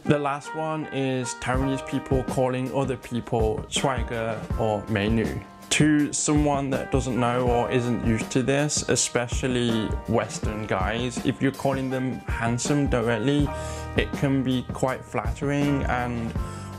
The last one is Taiwanese people calling other people 帅哥 or 美女. To someone that doesn't know or isn't used to this, especially Western guys, if you're calling them handsome directly, it can be quite flattering and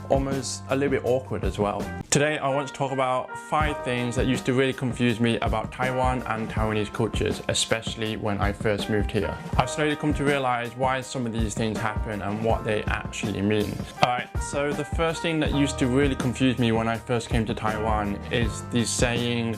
almost a little bit awkward as well. Today I want to talk about 5 things that used to really confuse me about Taiwan and Taiwanese cultures, especially when I first moved here. I've slowly come to realize why some of these things happen and what they actually mean. Alright, so the first thing that used to really confuse me when I first came to Taiwan is the saying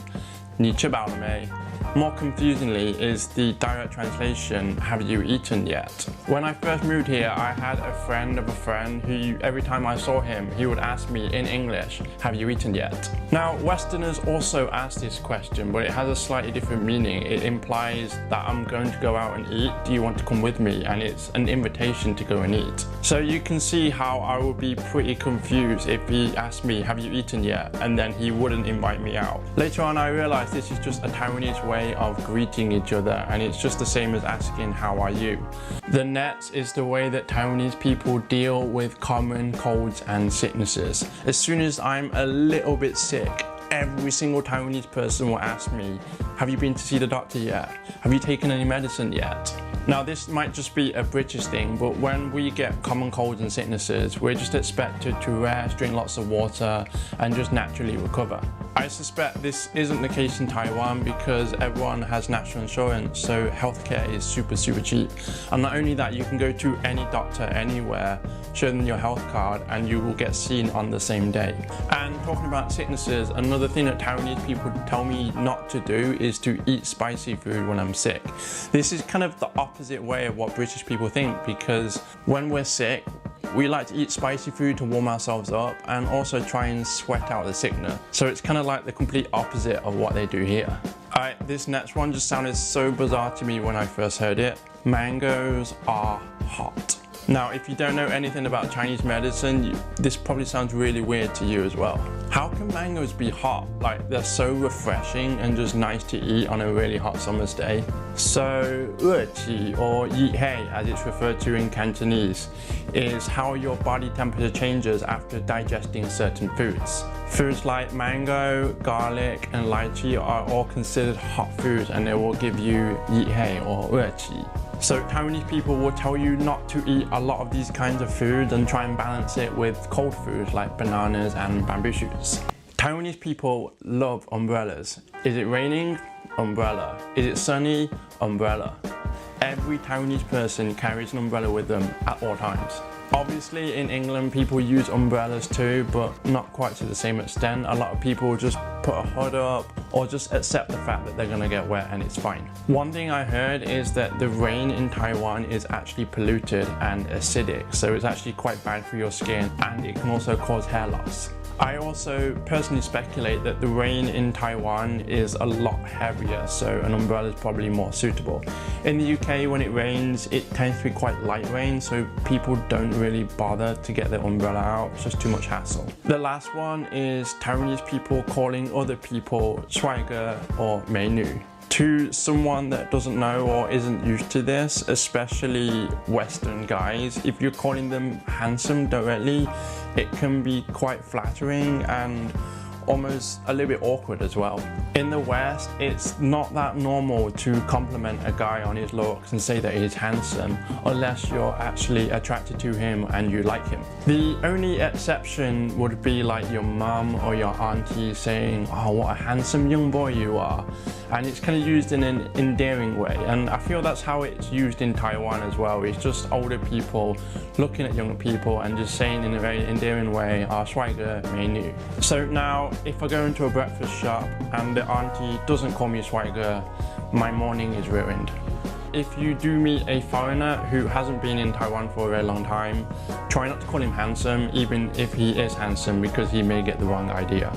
你吃饱了没? More confusingly is the direct translation, have you eaten yet? When I first moved here, I had a friend of a friend who, every time I saw him, he would ask me in English, have you eaten yet? Now, Westerners also ask this question, but it has a slightly different meaning. It implies that I'm going to go out and eat, do you want to come with me? And it's an invitation to go and eat. So you can see how I would be pretty confused if he asked me, have you eaten yet? And then he wouldn't invite me out. Later on, I realized this is just a Taiwanese way of greeting each other, and it's just the same as asking how are you. The next is the way that Taiwanese people deal with common colds and sicknesses. As soon as I'm a little bit sick, every single Taiwanese person will ask me, have you been to see the doctor yet? Have you taken any medicine yet? Now this might just be a British thing, but when we get common colds and sicknesses, we're just expected to rest, drink lots of water, and just naturally recover. I suspect this isn't the case in Taiwan because everyone has national insurance, so healthcare is super cheap. And not only that, you can go to any doctor anywhere, show them your health card, and you will get seen on the same day. And talking about sicknesses, another thing that Taiwanese people tell me not to do is to eat spicy food when I'm sick. This is kind of the opposite way of what British people think, because when we're sick, we like to eat spicy food to warm ourselves up and also try and sweat out the sickness. So it's kind of like the complete opposite of what they do here. Alright, this next one just sounded so bizarre to me when I first heard it. Mangoes are hot. Now, if you don't know anything about Chinese medicine, this probably sounds really weird to you as well. How can mangoes be hot? Like, they're so refreshing and just nice to eat on a really hot summer's day. So, 热气 or 热氣, as it's referred to in Cantonese, is how your body temperature changes after digesting certain foods. Foods like mango, garlic, and lychee are all considered hot foods, and they will give you 熱氣 or 熱氣. So Taiwanese people will tell you not to eat a lot of these kinds of foods and try and balance it with cold foods like bananas and bamboo shoots. Taiwanese people love umbrellas. Is it raining? Umbrella. Is it sunny? Umbrella. Every Taiwanese person carries an umbrella with them at all times. Obviously in England people use umbrellas too, but not quite to the same extent. A lot of people just put a hood up or just accept the fact that they're gonna get wet and it's fine. One thing I heard is that the rain in Taiwan is actually polluted and acidic, so it's actually quite bad for your skin, and it can also cause hair loss. I also personally speculate that the rain in Taiwan is a lot heavier, so an umbrella is probably more suitable. In the UK, when it rains, it tends to be quite light rain, so people don't really bother to get their umbrella out. It's just too much hassle. The last one is Taiwanese people calling other people 帅哥 or 美女. To someone that doesn't know or isn't used to this, especially Western guys, if you're calling them handsome directly, it can be quite flattering and almost a little bit awkward as well. In the West, it's not that normal to compliment a guy on his looks and say that he's handsome unless you're actually attracted to him and you like him. The only exception would be like your mum or your auntie saying, oh, what a handsome young boy you are. And it's kind of used in an endearing way, and I feel that's how it's used in Taiwan as well. It's just older people looking at younger people and just saying in a very endearing way, 帅哥美女. So now, if I go into a breakfast shop and the auntie doesn't call me 帅哥, my morning is ruined. If you do meet a foreigner who hasn't been in Taiwan for a very long time, try not to call him handsome, even if he is handsome, because he may get the wrong idea.